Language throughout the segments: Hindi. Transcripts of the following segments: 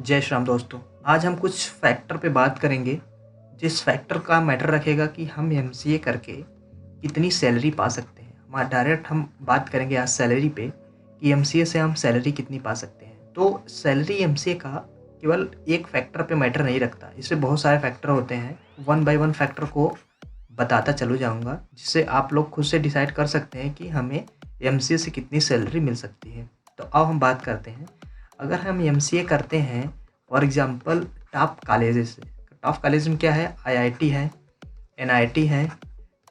जय श्री राम दोस्तों। आज हम कुछ फैक्टर पे बात करेंगे जिस फैक्टर का मैटर रखेगा कि हम एमसीए करके कितनी सैलरी पा सकते हैं। हमारा डायरेक्ट हम बात करेंगे आज सैलरी पे कि एमसीए से हम सैलरी कितनी पा सकते हैं। तो सैलरी एमसीए का केवल एक फैक्टर पे मैटर नहीं रखता, इसमें बहुत सारे फैक्टर होते हैं। वन बाय वन फैक्टर को बताता चलू जाऊँगा जिससे आप लोग खुद से डिसाइड कर सकते हैं कि हमें एमसीए से कितनी सैलरी मिल सकती है। तो अब हम बात करते हैं, अगर हम एमसीए करते हैं फॉर एग्जांपल टॉप कॉलेजेस से। टॉप कॉलेज में क्या है, आईआईटी है, एनआईटी है,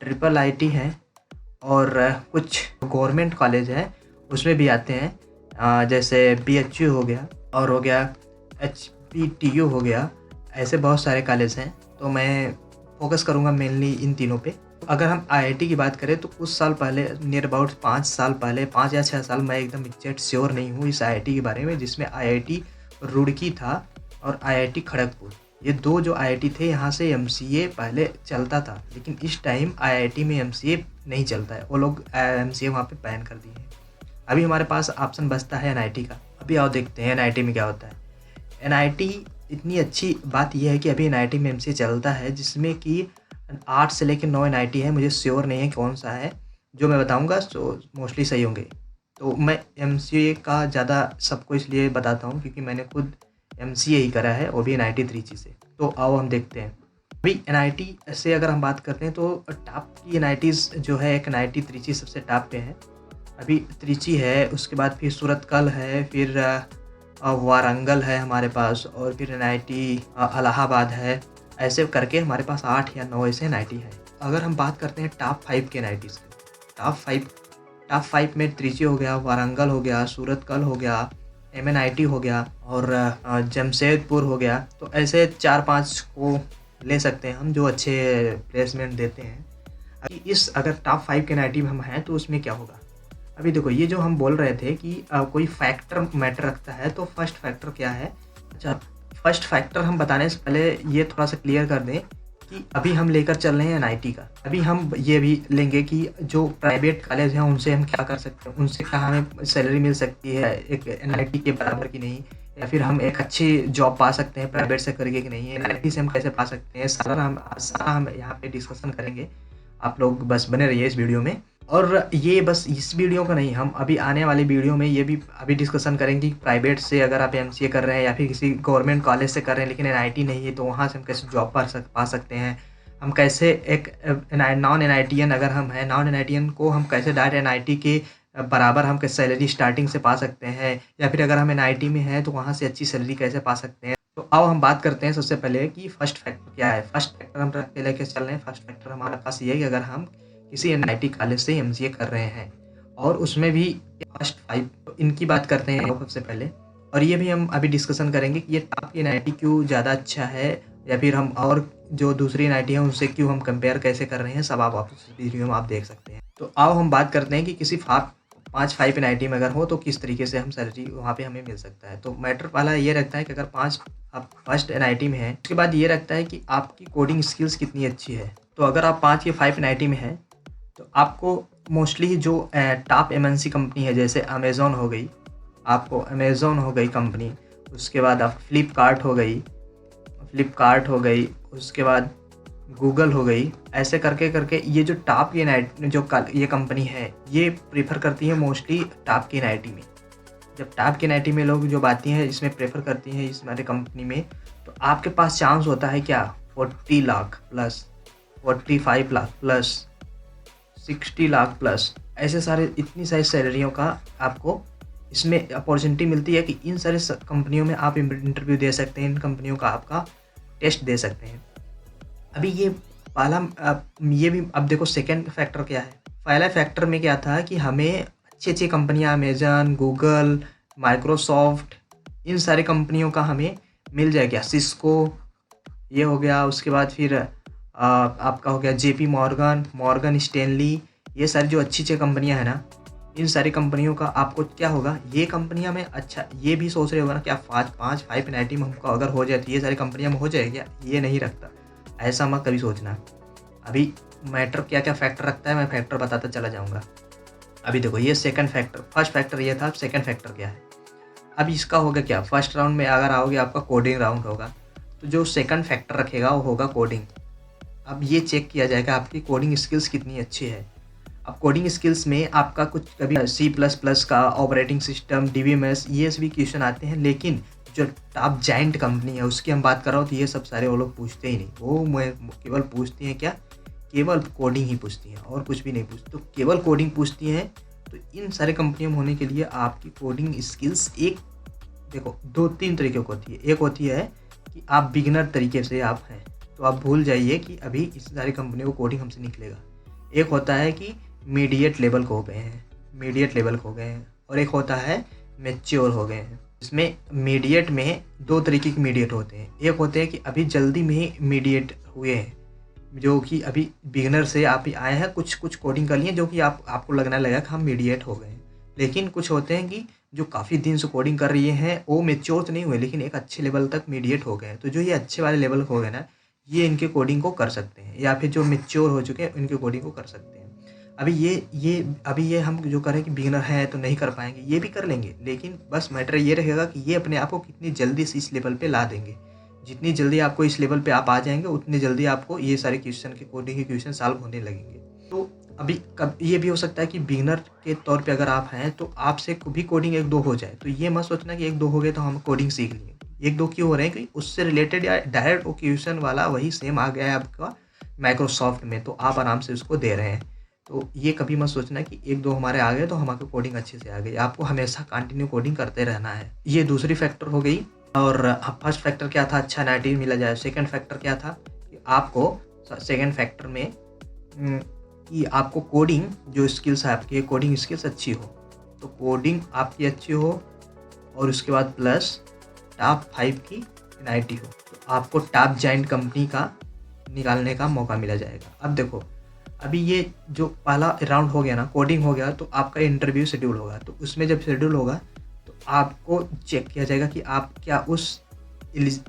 ट्रिपल आईटी है और कुछ गवर्नमेंट कॉलेज है उसमें भी आते हैं, जैसे बीएचयू हो गया और हो गया एचपीटीयू हो गया। ऐसे बहुत सारे कॉलेज हैं, तो मैं फोकस करूँगा मेनली इन तीनों पे। अगर हम आईआईटी की बात करें तो कुछ साल पहले, नियर अबाउट 5 साल पहले, 5 या 6 साल, मैं एकदम एग्जैक्ट श्योर नहीं हूँ इस आईआईटी के बारे में, जिसमें आईआईटी रुड़की था और आईआईटी खड़गपुर। ये दो जो आईआईटी थे, यहाँ से एमसीए पहले चलता था, लेकिन इस टाइम आईआईटी में एमसीए नहीं चलता है। वो लोग एमसीए वहाँ पे बैन कर दिए हैं। अभी हमारे पास ऑप्शन बचता है एनआईटी का। अभी आओ देखते हैं एनआईटी में क्या होता है। एनआईटी इतनी अच्छी बात यह है कि अभी एनआईटी में एमसीए चलता है, जिसमें कि 8 से लेकर 9 एनआईटी है। मुझे श्योर नहीं है कौन सा है, जो मैं बताऊंगा तो मोस्टली सही होंगे। तो मैं एमसीए का ज़्यादा सबको इसलिए बताता हूँ क्योंकि मैंने खुद एमसीए ही करा है, वो भी एनआईटी त्रिची से। तो आओ हम देखते हैं। अभी एनआईटी से अगर हम बात करते हैं तो टॉप की एनआईटीज़ जो है, एक एनआईटी त्रिची सबसे टॉप पे है। अभी त्रिची है, उसके बाद फिर सूरतकल है, फिर वारंगल है हमारे पास, और फिर एनआईटी इलाहाबाद है। ऐसे करके हमारे पास 8 या 9 ऐसे एनआईटी है। अगर हम बात करते हैं टॉप 5 के एनआईटीज़ की, टॉप फाइव में त्रिची हो गया, वारंगल हो गया, सूरतकल हो गया, एमएनआईटी हो गया और जमशेदपुर हो गया। तो ऐसे 4-5 को ले सकते हैं हम, जो अच्छे प्लेसमेंट देते हैं। अभी इस अगर टॉप 5 के एनआईटी में हम हैं तो उसमें क्या होगा। अभी देखो, ये जो हम बोल रहे थे कि कोई फैक्टर मैटर रखता है, तो फर्स्ट फैक्टर क्या है। अच्छा, फर्स्ट फैक्टर हम बताने से पहले ये थोड़ा सा क्लियर कर दें कि अभी हम लेकर चल रहे हैं एनआईटी का। अभी हम ये भी लेंगे कि जो प्राइवेट कॉलेज हैं उनसे हम क्या कर सकते हैं, उनसे क्या हमें सैलरी मिल सकती है एक एनआईटी के बराबर की नहीं, या फिर हम एक अच्छी जॉब पा सकते हैं प्राइवेट से करके कि नहीं, एनआईटी से हम कैसे पा सकते हैं। सारा हम यहाँ पे डिस्कशन करेंगे। आप लोग बस बने रहिए इस वीडियो में। और ये बस इस वीडियो का नहीं, हम अभी आने वाले वीडियो में ये भी अभी डिस्कशन करेंगे कि प्राइवेट से अगर आप एमसीए कर रहे हैं या फिर किसी गवर्नमेंट कॉलेज से कर रहे हैं लेकिन एनआईटी नहीं है, तो वहाँ से हम कैसे जॉब पा सकते हैं। हम कैसे एक नॉन एनआईटीएन अगर हम हैं, नॉन एनआईटीएन को हम कैसे डायरेक्ट एनआईटी के बराबर हम कैसे सैलरी स्टार्टिंग से पा सकते हैं, या फिर अगर हम एनआईटी में हैं तो वहाँ से अच्छी सैलरी कैसे पा सकते हैं। तो अब हम बात करते हैं सबसे पहले कि फर्स्ट फैक्टर क्या है। फर्स्ट फैक्टर हम रख के लेके चल रहे हैं। फर्स्ट फैक्टर हमारे पास ये है कि अगर हम किसी एनआईटी कॉलेज से एमसीए कर रहे हैं और उसमें भी फर्स्ट 5, तो इनकी बात करते हैं सबसे पहले। और ये भी हम अभी डिस्कशन करेंगे कि ये टॉप की एनआईटी क्यों ज़्यादा अच्छा है, या फिर हम और जो दूसरी एनआईटी है उनसे क्यों हम कंपेयर कैसे कर रहे हैं, सब आप वीडियो में आप देख सकते हैं। तो आओ हम बात करते हैं कि किसी 5 एनआईटी में अगर हो तो किस तरीके से हम सैलरी वहाँ पे हमें मिल सकता है। तो मैटर पहला ये रखता है कि अगर 5 आप फर्स्ट एनआईटी में हैं, उसके बाद ये रखता है कि आपकी कोडिंग स्किल्स कितनी अच्छी है। तो अगर आप 5 या 5 एनआईटी में हैं तो आपको मोस्टली जो टॉप एमएनसी कंपनी है, जैसे अमेज़ॉन हो गई, आपको अमेज़ॉन हो गई कंपनी, उसके बाद आप फ्लिपकार्ट हो गई, उसके बाद गूगल हो गई। ऐसे करके करके ये जो टॉप की ये कंपनी है, ये प्रेफर करती है मोस्टली टॉप की एनआईटी में। जब टॉप की एनआईटी में लोग जो आती हैं इसमें प्रेफर करती हैं इस हमारे कंपनी में, तो आपके पास चांस होता है क्या, 40 lakh plus, 45 lakh plus, 60 lakh plus, ऐसे सारे इतनी सारी सैलरियों का आपको इसमें अपॉर्चुनिटी मिलती है कि इन सारे कंपनियों में आप इंटरव्यू दे सकते हैं, इन कंपनियों का आपका टेस्ट दे सकते हैं। अभी ये ये भी अब देखो सेकंड फैक्टर क्या है। पहला फैक्टर में क्या था कि हमें अच्छी अच्छी कंपनियां, अमेजन, गूगल, माइक्रोसॉफ्ट, इन सारी कंपनियों का हमें मिल जाएगा। सिस्को ये हो गया, उसके बाद फिर आपका हो गया जेपी मॉर्गन स्टैनली, ये सारी जो अच्छी अच्छी कंपनियां हैं ना, इन सारी कंपनियों का आपको क्या होगा, ये कंपनियां में अच्छा ये भी सोच रहे होगा ना कि आप 5 एनआईटी में हमको अगर हो जाए तो ये सारी कंपनियां में हो जाएगी। ये नहीं रखता, ऐसा मत कभी सोचना। अभी मैटर क्या क्या फैक्टर रखता है, मैं फैक्टर बताता चला जाऊँगा। अभी देखो, ये सेकंड फैक्टर, फर्स्ट फैक्टर ये था, सेकंड फैक्टर क्या है। अब इसका होगा क्या, फर्स्ट राउंड में अगर आओगे आपका कोडिंग राउंड होगा, तो जो सेकंड फैक्टर रखेगा वो होगा कोडिंग। अब ये चेक किया जाएगा आपकी कोडिंग स्किल्स कितनी अच्छी है। अब कोडिंग स्किल्स में आपका कुछ कभी C++ का ऑपरेटिंग सिस्टम, DBMS, ये सभी क्वेश्चन आते हैं, लेकिन जो टॉप जाइंट कंपनी है उसकी हम बात कर रहा हूँ, तो ये सब सारे वो लोग पूछते ही नहीं। वो मैं केवल पूछती हैं क्या, केवल कोडिंग ही पूछती हैं और कुछ भी नहीं पूछती। तो केवल कोडिंग पूछती हैं। तो इन सारे कंपनियों में होने के लिए आपकी कोडिंग स्किल्स एक देखो 2-3 तरीके की होती है। एक होती है कि आप बिगिनर तरीके से आप हैं, तो आप भूल जाइए कि अभी इस सारी कंपनियों को कोडिंग हमसे निकलेगा। एक होता है कि मीडिएट लेवल को हो गए हैं, और एक होता है मैच्योर हो गए हैं। इसमें मीडिएट में 2 तरीके के मीडिएट होते हैं। एक होते हैं कि अभी जल्दी में ही मीडिएट हुए हैं, जो कि अभी बिगिनर से आप ही आए हैं, कुछ कोडिंग कर लिए, जो कि आपको लगने लगा कि हम मीडिएट हो गए हैं। लेकिन कुछ होते हैं कि जो काफ़ी दिन से कोडिंग कर रही हैं, वो मैच्योर तो नहीं हुए, लेकिन एक अच्छे लेवल तक मीडिएट हो गए हैं। तो जो ये अच्छे वाले लेवल हो गए ना, ये इनके कोडिंग को कर सकते हैं, या फिर जो मैच्योर हो चुके हैं इनके कोडिंग को कर सकते हैं। अभी ये हम जो करें कि बिगिनर हैं तो नहीं कर पाएंगे, ये भी कर लेंगे, लेकिन बस मैटर ये रहेगा कि ये अपने आप को कितनी जल्दी से इस लेवल पे ला देंगे। जितनी जल्दी आपको इस लेवल पे आप आ जाएंगे, उतनी जल्दी आपको ये सारे क्वेश्चन के कोडिंग के क्वेश्चन सॉल्व होने लगेंगे। तो अभी कब ये भी हो सकता है कि बिगिनर के तौर पे अगर आप हैं तो आपसे भी कोडिंग 1-2 हो जाए, तो ये मत सोचना कि 1-2 हो गए तो हम कोडिंग सीख लिए। 1-2 क्यों हो रहे हैं कि उससे रिलेटेड या डायरेक्ट वो क्वेश्चन वाला वही सेम आ गया है आपका माइक्रोसॉफ्ट में, तो आप आराम से उसको दे रहे हैं। तो ये कभी मत सोचना कि 1-2 हमारे आ गए तो हमारे कोडिंग अच्छे से आ गई। आपको हमेशा कंटिन्यू कोडिंग करते रहना है। ये दूसरी फैक्टर हो गई। और फर्स्ट फैक्टर क्या था, अच्छा NIT मिला जाए। सेकंड फैक्टर क्या था कि आपको सेकंड फैक्टर में कि आपको कोडिंग जो स्किल्स है आपकी, कोडिंग स्किल्स अच्छी हो, तो कोडिंग आपकी अच्छी हो, और उसके बाद प्लस टॉप 5 की NIT हो, तो आपको टॉप जाइंट कंपनी का निकालने का मौका मिला जाएगा। अब देखो, अभी ये जो पहला राउंड हो गया ना, कोडिंग हो गया, तो आपका इंटरव्यू शेड्यूल होगा। तो उसमें जब शेड्यूल होगा तो आपको चेक किया जाएगा कि आप क्या उस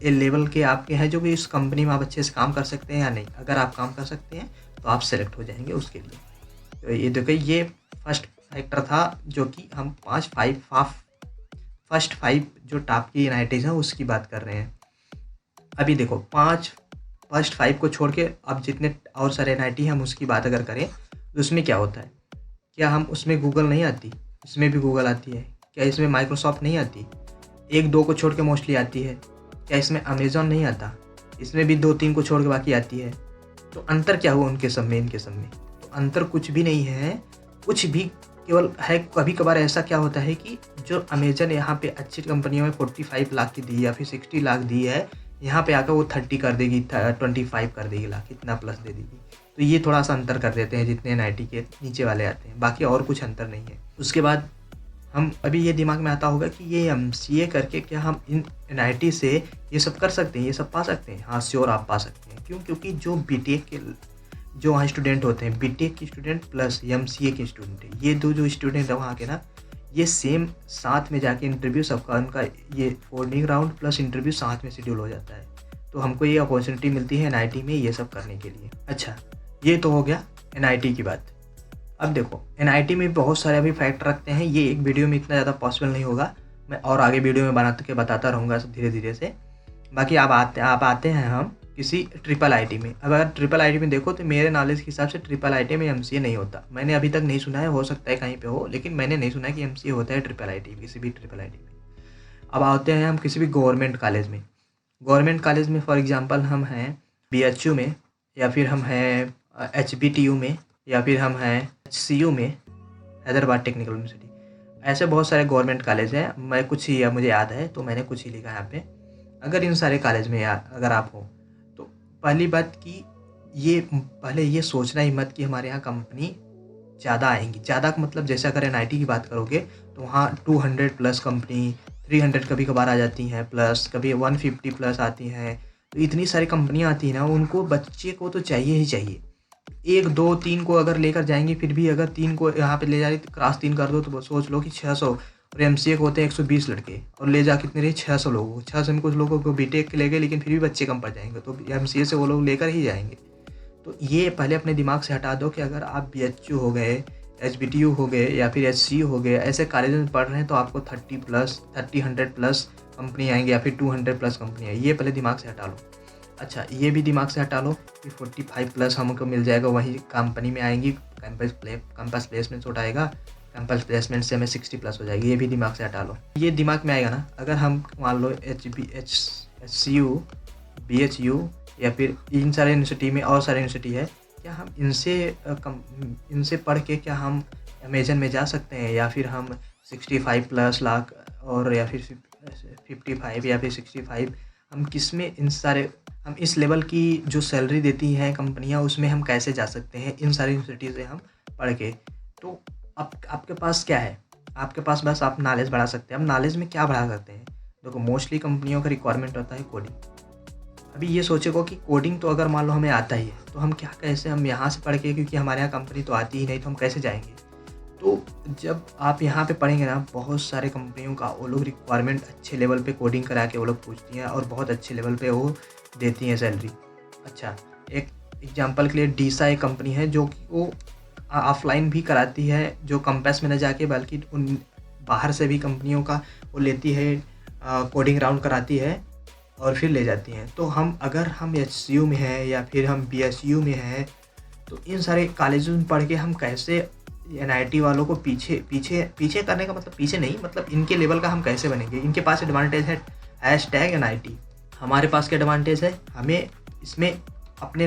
लेवल के आपके हैं जो भी इस कंपनी में आप अच्छे से काम कर सकते हैं या नहीं। अगर आप काम कर सकते हैं तो आप सेलेक्ट हो जाएंगे उसके लिए। तो ये देखो, ये फर्स्ट फैक्टर था जो कि हम फर्स्ट 5 जो टॉप की NITs हैं उसकी बात कर रहे हैं। अभी देखो, फर्स्ट 5 को छोड़ के अब जितने और सारे NIT हम उसकी बात अगर करें तो उसमें क्या होता है, क्या हम उसमें गूगल नहीं आती? इसमें भी गूगल आती है। क्या इसमें माइक्रोसॉफ्ट नहीं आती? 1-2 को छोड़ के मोस्टली आती है। क्या इसमें अमेज़ॉन नहीं आता? इसमें भी 2-3 को छोड़ के बाकी आती है। तो अंतर क्या हुआ उनके सब में, इनके सब में? तो अंतर कुछ भी नहीं है, कुछ भी, केवल है कभी कभार ऐसा क्या होता है कि जो अमेजन यहाँ पे अच्छी कंपनियों में 45 लाख की दी या फिर 60 लाख दी है, यहाँ पे आकर वो 30 कर देगी, 25 कर देगी लाख, इतना प्लस दे देगी। तो ये थोड़ा सा अंतर कर देते हैं जितने NIT के नीचे वाले आते हैं, बाकी और कुछ अंतर नहीं है। उसके बाद हम अभी ये दिमाग में आता होगा कि ये MCA करके क्या हम इन NIT से ये सब कर सकते हैं, ये सब पा सकते हैं? हाँ, श्योर आप पा सकते हैं। क्यों? क्योंकि जो BTech के जो वहाँ स्टूडेंट होते हैं, BTech के स्टूडेंट प्लस MCA के स्टूडेंट है, ये दो जो स्टूडेंट है वहाँ के ना, ये सेम साथ में जाके इंटरव्यू सबका उनका ये कोडिंग राउंड प्लस इंटरव्यू साथ में शेड्यूल हो जाता है। तो हमको ये अपॉर्चुनिटी मिलती है NIT में ये सब करने के लिए। अच्छा, ये तो हो गया NIT की बात। अब देखो, NIT में बहुत सारे अभी फैक्ट रखते हैं, ये एक वीडियो में इतना ज़्यादा पॉसिबल नहीं होगा, मैं और आगे वीडियो में बताता रहूँगा धीरे धीरे से। बाकी आप आते हैं हम किसी IIIT में। अब अगर IIIT में देखो तो मेरे नॉलेज के हिसाब से IIIT में MCA नहीं होता। मैंने अभी तक नहीं सुना है, हो सकता है कहीं पे हो, लेकिन मैंने नहीं सुना है कि MCA होता है IIIT किसी भी IIIT में। अब आते हैं हम किसी भी गवर्नमेंट कॉलेज में। गवर्नमेंट कॉलेज में फॉर एग्जांपल हम हैं BHU में, या फिर हम हैं HBTU में, या फिर हम हैं HCU में, हैदराबाद टेक्निकल यूनिवर्सिटी। ऐसे बहुत सारे गवर्नमेंट कॉलेज हैं, मैं कुछ ही मुझे याद है तो मैंने कुछ ही लिखा है यहाँ पे। अगर इन सारे कॉलेज में अगर आप हो तो पहली बात कि पहले ये सोचना ही मत कि हमारे यहाँ कंपनी ज़्यादा आएंगी। ज़्यादा का मतलब जैसे अगर NIT की बात करोगे तो वहाँ 200 प्लस कंपनी, 300 कभी कभार आ जाती हैं प्लस, कभी 150 प्लस आती हैं। तो इतनी सारी कंपनियाँ आती हैं ना, उनको बच्चे को तो चाहिए ही चाहिए। 1, 2, 3 को अगर लेकर जाएंगे, फिर भी अगर 3 को यहाँ पे ले जा रही तो क्रॉस 3 कर दो तो सोच लो कि 600, और MCA को होते हैं 120 लड़के, और ले जा कितने रहे 600 लोगों को। 600 में कुछ लोगों को BTech के ले गए, लेकिन फिर भी बच्चे कम पड़ जाएंगे, तो MCA से वो लोग लेकर ही जाएंगे। तो ये पहले अपने दिमाग से हटा दो कि अगर आप BHU हो गए, HBTU हो गए या फिर HCU हो गए, ऐसे कॉलेज में पढ़ रहे हैं तो आपको 100 प्लस कंपनी आएंगी या फिर 200 प्लस कंपनी आएगी। ये पहले दिमाग से हटा लो। अच्छा, ये भी दिमाग से हटा लो कि 45 प्लस हमको मिल जाएगा, वही कंपनी में आएंगी, कैंपस प्लेसमेंट उठाएगा, कैंपस प्लेसमेंट से हमें 60 प्लस हो जाएगी। ये भी दिमाग से हटा लो। ये दिमाग में आएगा ना, अगर हम मान लो HCU, BHU या फिर इन सारे यूनिवर्सिटी में और सारे यूनिवर्सिटी है, क्या हम इनसे पढ़ के क्या हम अमेजन में जा सकते हैं, या फिर हम 65 प्लस लाख और या फिर 55 या फिर 65, हम किस में इन सारे, हम इस लेवल की जो सैलरी देती हैं कंपनियां उसमें हम कैसे जा सकते हैं इन सारी यूनिवर्सिटी से हम पढ़ के। तो अब आपके पास क्या है, आपके पास बस आप नॉलेज बढ़ा सकते हैं। अब नॉलेज में क्या बढ़ा सकते हैं? देखो, मोस्टली कंपनियों का रिक्वायरमेंट होता है कोडिंग। अभी ये सोचेगा कि कोडिंग तो अगर मान लो हमें आता ही है तो हम क्या, कैसे हम यहाँ से पढ़ के, क्योंकि हमारे यहाँ कंपनी तो आती ही नहीं, तो हम कैसे जाएंगे? तो जब आप यहाँ पे पढ़ेंगे ना, बहुत सारे कंपनियों का वो लोग रिक्वायरमेंट अच्छे लेवल पे कोडिंग करा के वो लोग पूछती हैं और बहुत अच्छे लेवल पे वो देती हैं सैलरी। अच्छा, एक एग्जांपल के लिए डीसा एक कंपनी है जो कि वो ऑफलाइन भी कराती है, जो कैंपस में न जाके बल्कि उन बाहर से भी कंपनियों का वो लेती है, कोडिंग राउंड कराती है और फिर ले जाती हैं। तो अगर हम HCU में हैं या फिर हम BSU में हैं, तो इन सारे कॉलेजों में पढ़ के हम कैसे NIT वालों को पीछे करने का मतलब, पीछे नहीं मतलब इनके लेवल का हम कैसे बनेंगे? इनके पास एडवांटेज है #NIT, हमारे पास क्या एडवांटेज है? हमें इसमें अपने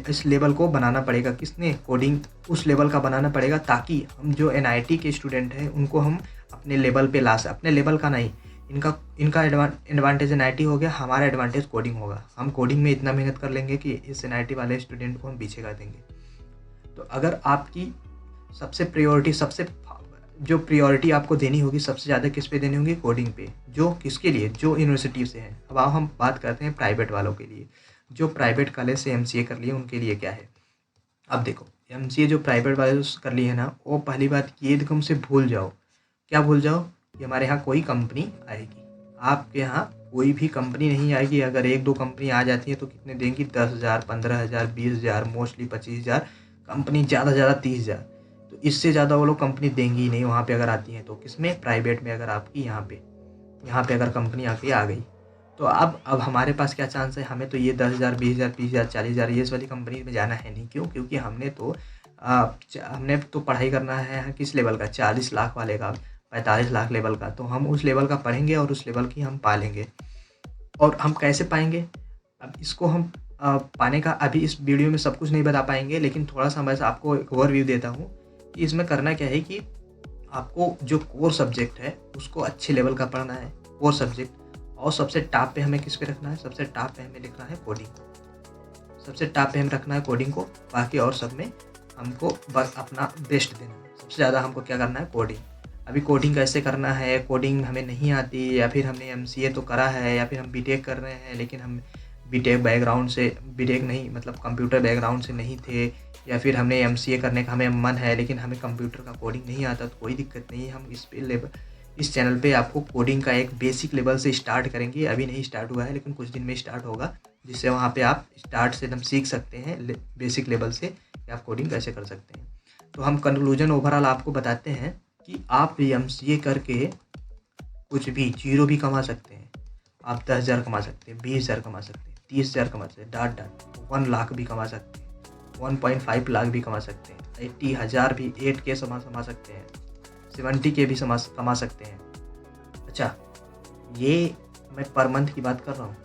इस लेवल को बनाना पड़ेगा। किसने? कोडिंग उस लेवल का बनाना पड़ेगा, ताकि हम जो NIT के स्टूडेंट हैं उनको हम अपने लेवल पे ला अपने लेवल का नहीं, इनका एडवांटेज NIT हो गया, हमारा एडवांटेज कोडिंग होगा। हम कोडिंग में इतना मेहनत कर लेंगे कि इस NIT वाले स्टूडेंट को हम पीछे कर देंगे। तो अगर आपकी सबसे जो प्रायोरिटी आपको देनी होगी, सबसे ज़्यादा किस पे देनी होगी? कोडिंग पे। जो किसके लिए? जो यूनिवर्सिटी से है। अब हम बात करते हैं प्राइवेट वालों के लिए, जो प्राइवेट कॉलेज से MCA कर लिए उनके लिए क्या है। अब देखो, MCA जो प्राइवेट वाले कर लिए है ना, वो पहली बात ये एकदम से भूल जाओ। क्या भूल जाओ? कि हमारे यहाँ कोई कंपनी आएगी। आपके यहाँ कोई भी कंपनी नहीं आएगी। अगर 1-2 कंपनी आ जाती है तो कितने देंगी? 10,000, 15,000, 20,000, मोस्टली 25,000, कंपनी ज़्यादा से ज़्यादा 30,000। तो इससे ज़्यादा वो लोग कंपनी देंगी ही नहीं वहाँ पे अगर आती हैं तो। किसमें? प्राइवेट में। अगर आपकी यहाँ पे अगर कंपनी आके आ गई तो अब हमारे पास क्या चांस है? हमें तो ये 10,000, 20,000, 30,000, 40,000 ये वाली कंपनी में जाना है नहीं। क्यों? क्योंकि हमने तो पढ़ाई करना है किस लेवल का? 40 लाख वाले का, 45 लाख लेवल का। तो हम उस लेवल का पढ़ेंगे और उस लेवल की हम पालेंगे। और हम कैसे पाएंगे? अब इसको हम पाने का अभी इस वीडियो में सब कुछ नहीं बता पाएंगे, लेकिन थोड़ा सा मैं आपको एक ओवरव्यू देता हूँ कि इसमें करना क्या है कि आपको जो कोर सब्जेक्ट है उसको अच्छे लेवल का पढ़ना है, कोर सब्जेक्ट। और सबसे टॉप पे हमें किस पे रखना है? सबसे टॉप पे हमें लिखना है कोडिंग को। सबसे टॉप पे हम रखना है कोडिंग को, बाकी और सब में हमको बस अपना बेस्ट देना है। सबसे ज़्यादा हमको क्या करना है? कोडिंग। अभी कोडिंग कैसे करना है? कोडिंग हमें नहीं आती, या फिर हमने MCA तो करा है, या फिर हम BTech कर रहे हैं लेकिन हम BTech नहीं मतलब कंप्यूटर बैकग्राउंड से नहीं थे, या फिर हमने MCA करने का हमें मन है लेकिन हमें कंप्यूटर का कोडिंग नहीं आता। तो कोई दिक्कत नहीं है, हम इस चैनल पे आपको कोडिंग का एक बेसिक लेवल से स्टार्ट करेंगे। अभी नहीं स्टार्ट हुआ है लेकिन कुछ दिन में स्टार्ट होगा, जिससे वहाँ पे आप स्टार्ट से एकदम सीख सकते हैं बेसिक लेवल से कि आप कोडिंग कैसे कर सकते हैं। तो हम कंक्लूजन ओवरऑल आपको बताते हैं कि आप MCA करके कुछ भी 0 भी कमा सकते हैं। आप 10,000 कमा सकते हैं, 20,000 कमा सकते हैं, 30,000 कमा सकते हैं, डाट 1 लाख भी कमा सकते हैं, 1.5 लाख भी कमा सकते हैं, 80,000 भी 8K कमा सकते हैं, 70K भी कमा सकते हैं। अच्छा, ये मैं पर मंथ की बात कर रहा हूँ,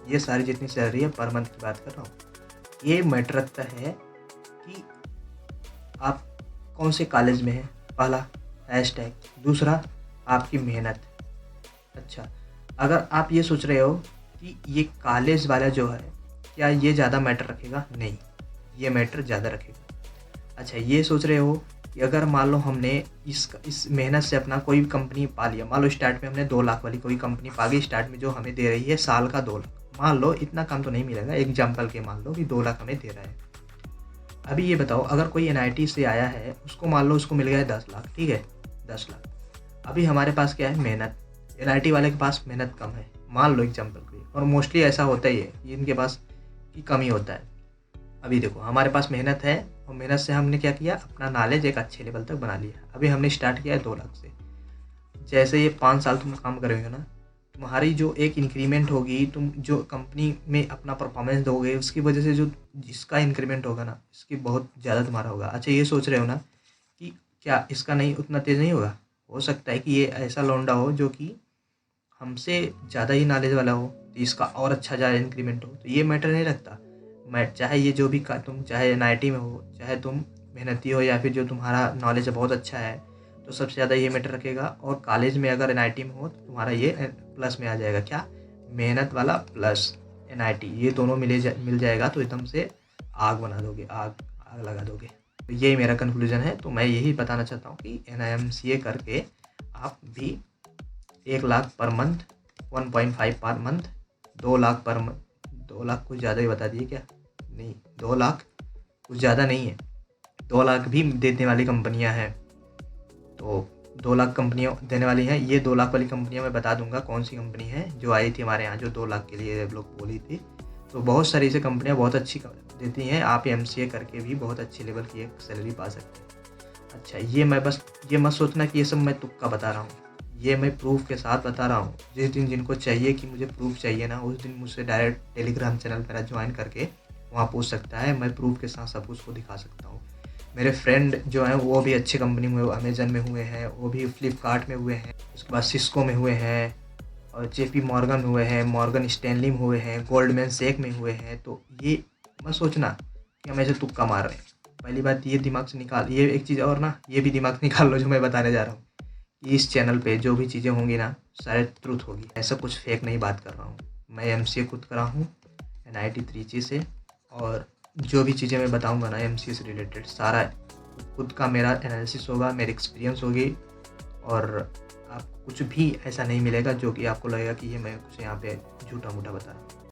ये सारी जितनी सैलरी है पर मंथ की बात कर रहा हूँ। ये मैटर रखता है कि आप कौन से कॉलेज में हैं, पहला #, दूसरा आपकी मेहनत। अच्छा, अगर आप ये सोच रहे हो कि ये कॉलेज वाला जो है क्या ये ज़्यादा मैटर रखेगा? नहीं, ये मैटर ज़्यादा रखेगा। अच्छा, ये सोच रहे हो कि अगर मान लो हमने इस मेहनत से अपना कोई कंपनी पा लिया, मान लो स्टार्ट में हमने 2 लाख वाली कोई कंपनी पा गई, स्टार्ट में जो हमें दे रही है साल का 2 लाख, मान लो इतना कम तो नहीं मिलेगा, एग्जाम्पल के मान लो कि 2 लाख हमें दे रहा है। अभी ये बताओ, अगर कोई NIT से आया है, उसको मान लो उसको मिल गया है 10 लाख, ठीक है, 10 लाख। अभी हमारे पास क्या है? मेहनत। NIT वाले के पास मेहनत कम है, मान लो एग्जाम्पल के लिए, और मोस्टली ऐसा होता ही है, इनके पास की कमी होता है। अभी देखो, हमारे पास मेहनत है और मेहनत से हमने क्या किया, अपना नॉलेज एक अच्छे लेवल तक बना लिया। अभी हमने स्टार्ट किया है 2 लाख से। जैसे ये 5 साल तुम काम करोगे ना, तुम्हारी जो एक इंक्रीमेंट होगी, तुम जो कंपनी में अपना परफॉर्मेंस दोगे, उसकी वजह से जो जिसका इंक्रीमेंट होगा ना, इसकी बहुत ज़्यादा तुम्हारा होगा। अच्छा, ये सोच रहे हो ना कि क्या इसका नहीं, उतना तेज़ नहीं होगा? हो सकता है कि ये ऐसा लौंडा हो जो कि हमसे ज़्यादा ही नॉलेज वाला हो, तो इसका और अच्छा ज़्यादा इंक्रीमेंट हो, तो ये मैटर नहीं रखता। मैं चाहे ये जो भी का तुम चाहे एनआईटी में हो, चाहे तुम मेहनती हो, या फिर जो तुम्हारा नॉलेज बहुत अच्छा है, तो सबसे ज़्यादा ये मैटर रखेगा। और कॉलेज में अगर एनआईटी में हो तो तुम्हारा ये प्लस में आ जाएगा, क्या, मेहनत वाला प्लस एनआईटी, ये दोनों मिल जाएगा तो एकदम से आग बना दोगे, आग आग लगा दोगे। तो यही मेरा कंक्लूजन है। तो मैं यही बताना चाहता हूँ कि एनआईएमसीए करके आप भी 1 lakh per month, 1.5 per month, 2 lakh per month, 2 lakh कुछ ज़्यादा ही बता दिए क्या? नहीं, 2 लाख कुछ ज़्यादा नहीं है, 2 लाख भी देने वाली कंपनियां हैं। तो 2 लाख कंपनियां देने वाली हैं। ये 2 लाख वाली कंपनियां मैं बता दूंगा कौन सी कंपनी है जो आई थी हमारे यहाँ, जो 2 लाख के लिए लोग बोली थी। तो बहुत सारी ऐसी कंपनियां बहुत अच्छी देती हैं। आप एमसीए करके भी बहुत अच्छे लेवल की एक सैलरी पा सकते हैं। अच्छा, ये मत सोचना कि ये सब मैं तुक्का बता रहा हूँ, ये मैं प्रूफ के साथ बता रहा हूँ। जिस दिन जिनको चाहिए कि मुझे प्रूफ चाहिए ना, उस दिन मुझसे डायरेक्ट टेलीग्राम चैनल मेरा ज्वाइन करके वहाँ पूछ सकता है। मैं प्रूफ के साथ सब उसको दिखा सकता हूँ। मेरे फ्रेंड जो हैं वो भी अच्छी कंपनी में, अमेजन में हुए हैं, वो भी फ्लिपकार्ट में हुए हैं, उसके बाद सिस्को में हुए हैं, और जेपी मॉर्गन में हुए हैं, मॉर्गन स्टैनली में हुए हैं, गोल्डमैन सैक में हुए हैं। तो ये मत सोचना कि हम ऐसे तुक्का मार रहे हैं। पहली बात ये दिमाग से निकाल, ये एक चीज़ और ना, ये भी दिमाग से निकाल लो जो मैं बताने जा रहा हूँ। इस चैनल पे जो भी चीज़ें होंगी ना, सारे ट्रूथ होगी, ऐसा कुछ फेक नहीं बात कर रहा हूँ। मैं एमसीए खुद करा हूँ एनआईटी त्रिची से, और जो भी चीज़ें मैं बताऊँगा ना एमसीए से रिलेटेड, सारा खुद का मेरा एनालिसिस होगा, मेरी एक्सपीरियंस होगी। और आप कुछ भी ऐसा नहीं मिलेगा जो कि आपको लगेगा कि ये मैं कुछ यहाँ पे झूठा मूठा बता रहा हूँ।